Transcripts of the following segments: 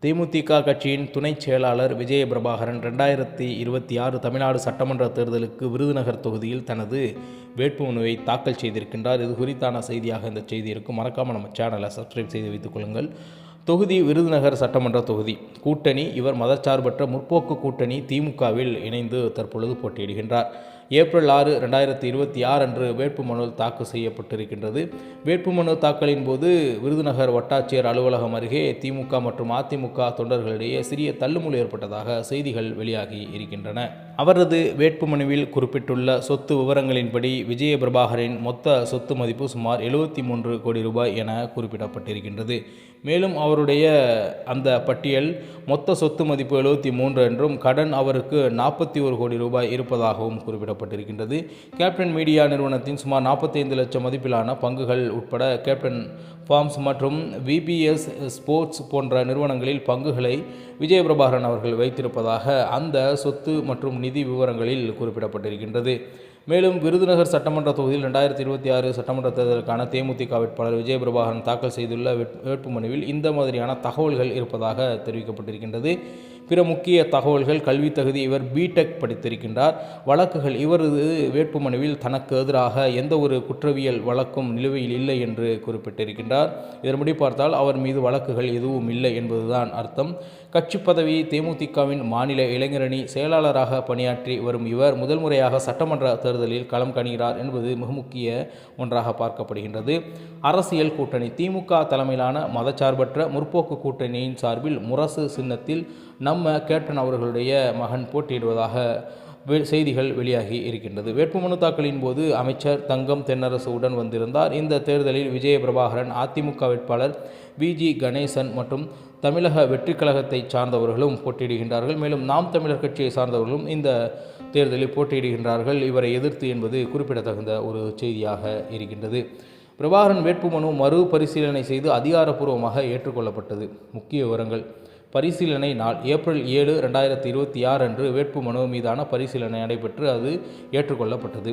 தேமுதிக கட்சியின் துணைச் செயலாளர் விஜய பிரபாகரன் 2026 தமிழ்நாடு சட்டமன்ற தேர்தலுக்கு விருதுநகர் தொகுதியில் தனது வேட்புமனுவை தாக்கல் செய்திருக்கின்றார். இது குறித்தான செய்தியாக இந்த செய்தி இருக்கும். மறக்காமல் நம்ம சேனலை சப்ஸ்கிரைப் செய்து வைத்துக் கொள்ளுங்கள். தொகுதி விருதுநகர் சட்டமன்ற தொகுதி கூட்டணி. இவர் மதச்சார்பற்ற முற்போக்கு கூட்டணி திமுகவில் இணைந்து தற்பொழுது போட்டியிடுகின்றார். ஏப்ரல் 6, 2026 அன்று வேட்புமனு தாக்கல் செய்யப்பட்டிருக்கின்றது. வேட்புமனு தாக்கலின் போது விருதுநகர் வட்டாட்சியர் அலுவலகம் அருகே திமுக மற்றும் அதிமுக தொண்டர்களிடையே சிறிய தள்ளுமுள்ளு ஏற்பட்டதாக செய்திகள் வெளியாகி இருக்கின்றன. அவரது வேட்புமனுவில் குறிப்பிட்டுள்ள சொத்து விவரங்களின்படி விஜய பிரபாகரின் மொத்த சொத்து மதிப்பு சுமார் 73 கோடி ரூபாய் என குறிப்பிடப்பட்டிருக்கின்றது. மேலும் அவருடைய அந்த பட்டியல் மொத்த சொத்து மதிப்பு 73 என்றும் கடன் அவருக்கு 41 கோடி ரூபாய் இருப்பதாகவும் குறிப்பிடப்பட்டிருக்கின்றது. கேப்டன் மீடியா நிறுவனத்தின் சுமார் 45 லட்சம் மதிப்பிலான பங்குகள் உட்பட கேப்டன் ஃபார்ம்ஸ் மற்றும் விபிஎஸ் ஸ்போர்ட்ஸ் போன்ற நிறுவனங்களில் பங்குகளை விஜய பிரபாகரன் அவர்கள் வைத்திருப்பதாக அந்த சொத்து மற்றும் நிதி விவரங்களில் குறிப்பிடப்பட்டிருக்கின்றது. மேலும் விருதுநகர் சட்டமன்ற தொகுதியில் 2026 சட்டமன்ற தேர்தலுக்கான தேமுதிக வேட்பாளர் விஜய பிரபாகரன் தாக்கல் செய்துள்ள வேட்புமனுவில் இந்த மாதிரியான தகவல்கள் இருப்பதாக தெரிவிக்கப்பட்டிருக்கின்றது. பிற முக்கிய தகவல்கள்: கல்வி தகுதி, இவர் பிடெக் படித்திருக்கின்றார். வழக்குகள்: இவரது வேட்புமனுவில் தனக்கு எதிராக எந்த ஒரு குற்றவியல் வழக்கும் நிலுவையில் இல்லை என்று குறிப்பிட்டிருக்கின்றார். இதன்படி பார்த்தால் அவர் மீது வழக்குகள் எதுவும் இல்லை என்பதுதான் அர்த்தம். கட்சி பதவி: தேமுதிகவின் மாநில இளைஞரணி செயலாளராக பணியாற்றி வரும் இவர் முதல் முறையாக சட்டமன்ற தேர்தலில் களம் காண்கிறார் என்பது மிக முக்கிய ஒன்றாக பார்க்கப்படுகின்றது. அரசியல் கூட்டணி: திமுக தலைமையிலான மதச்சார்பற்ற முற்போக்கு கூட்டணியின் சார்பில் முரசு சின்னத்தில் நம்ம கேப்டன் அவர்களுடைய மகன் போட்டியிடுவதாக செய்திகள் வெளியாகி இருக்கின்றது. வேட்புமனு தாக்கலின் போது அமைச்சர் தங்கம் தென்னரசு உடன் வந்திருந்தார். இந்த தேர்தலில் விஜய பிரபாகரன், அதிமுக வேட்பாளர் விஜி கணேசன் மற்றும் தமிழக வெற்றி கழகத்தை சார்ந்தவர்களும் போட்டியிடுகின்றார்கள். மேலும் நாம் தமிழர் கட்சியை சார்ந்தவர்களும் இந்த தேர்தலில் போட்டியிடுகின்றார்கள் இவரை எதிர்த்து என்பது குறிப்பிடத்தகுந்த ஒரு செய்தியாக இருக்கின்றது. பிரபாகரன் வேட்புமனு மறுபரிசீலனை செய்து அதிகாரப்பூர்வமாக ஏற்றுக்கொள்ளப்பட்டது. முக்கிய விவரங்கள்: பரிசீலனை நாள் ஏப்ரல் 7, 2026 அன்று வேட்புமனு மீதான பரிசீலனை நடைபெற்று அது ஏற்றுக்கொள்ளப்பட்டது.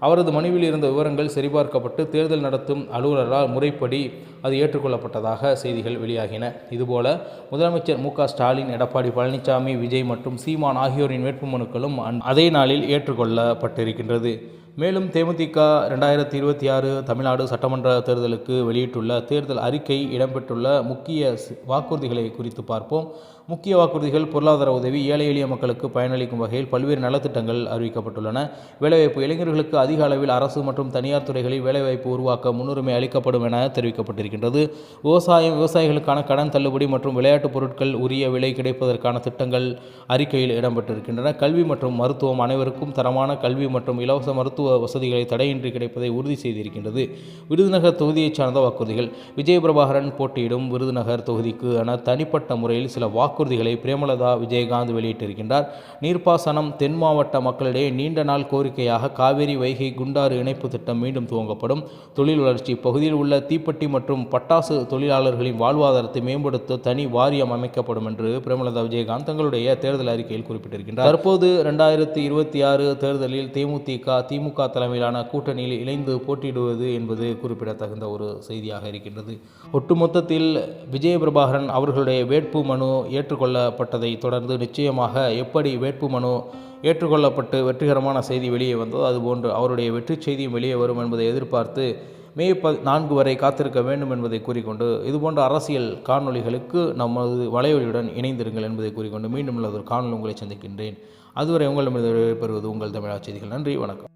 அவரது மனுவில் இருந்த விவரங்கள் சரிபார்க்கப்பட்டு தேர்தல் நடத்தும் அலுவலரால் முறைப்படி அது ஏற்றுக்கொள்ளப்பட்டதாக செய்திகள் வெளியாகின. இதுபோல முதலமைச்சர் மு.க.ஸ்டாலின், எடப்பாடி பழனிசாமி, விஜய் மற்றும் சீமான் ஆகியோரின் வேட்புமனுக்களும் அதே நாளில் ஏற்றுக்கொள்ளப்பட்டிருக்கின்றது. மேலும் தேமுதிக 2026 தமிழ்நாடு சட்டமன்ற தேர்தலுக்கு வெளியிட்டுள்ள தேர்தல் அறிக்கை இடம்பெற்றுள்ள முக்கிய வாக்குறுதிகளை குறித்து பார்ப்போம். முக்கிய வாக்குறுதிகள்: பொருளாதார உதவி, ஏழை எளிய மக்களுக்கு பயனளிக்கும் வகையில் பல்வேறு நலத்திட்டங்கள் அறிவிக்கப்பட்டுள்ளன. வேலைவாய்ப்பு: இளைஞர்களுக்கு அதிக அளவில் அரசு மற்றும் தனியார் துறைகளில் வேலைவாய்ப்பு உருவாக்க முன்னுரிமை அளிக்கப்படும் என தெரிவிக்கப்பட்டிருக்கின்றது. விவசாயம்: விவசாயிகளுக்கான கடன் தள்ளுபடி மற்றும் விளையாட்டுப் பொருட்கள் உரிய விலை கிடைப்பதற்கான திட்டங்கள் அறிக்கையில் இடம்பெற்றிருக்கின்றன. கல்வி மற்றும் மருத்துவம்: அனைவருக்கும் தரமான கல்வி மற்றும் இலவச மருத்துவ வசதிகளை தடையின்றி கிடைப்பதை உறுதி செய்திருக்கின்றது. விருதுநகர் தொகுதியை சார்ந்த வாக்குறுதிகள்: விஜய பிரபாகரன் போட்டியிடும் விருதுநகர் தொகுதிக்கு என தனிப்பட்ட முறையில் சில வாக்குறுதிகளை பிரேமலதா விஜயகாந்த் வெளியிட்டிருக்கின்றார். நீர்ப்பாசனம்: தென் மாவட்ட மக்களிடையே நீண்ட நாள் கோரிக்கையாக காவேரி வைகை குண்டாறு இணைப்பு திட்டம் மீண்டும் துவங்கப்படும். தொழில் வளர்ச்சி: பகுதியில் உள்ள தீப்பெட்டி மற்றும் பட்டாசு தொழிலாளர்களின் வாழ்வாதாரத்தை மேம்படுத்த தனி வாரியம் அமைக்கப்படும் என்று பிரேமலதா விஜயகாந்த் தங்களுடைய தேர்தல் அறிக்கையில் குறிப்பிட்டிருக்கின்றார். தற்போது 2026 தேர்தலில் தேமுதிக திமுக தலைமையிலான கூட்டணியில் இணைந்து போட்டியிடுவது என்பது குறிப்பிடத்தகுந்த ஒரு செய்தியாக இருக்கின்றது. ஒட்டுமொத்தத்தில் விஜய பிரபாகரன் அவர்களுடைய வேட்புமனு ஏற்றுக்கொள்ளப்பட்டதை தொடர்ந்து நிச்சயமாக எப்படி வேட்புமனு ஏற்றுக்கொள்ளப்பட்டு வெற்றிகரமான செய்தி வெளியே வந்ததோ அதுபோன்று அவருடைய வெற்றி செய்தியும் வெளியே வரும் என்பதை எதிர்பார்த்து மே 4 வரை காத்திருக்க வேண்டும் என்பதை கூறிக்கொண்டு இதுபோன்ற அரசியல் காணொளிகளுக்கு நமது வலையொலியுடன் இணைந்திருங்கள் என்பதை கூறிக்கொண்டு மீண்டும் உள்ளதொரு காணொலி உங்களை சந்திக்கின்றேன். அதுவரை உங்களிடமிருந்து பெறுவது உங்கள் தமிழா செய்திகள். நன்றி, வணக்கம்.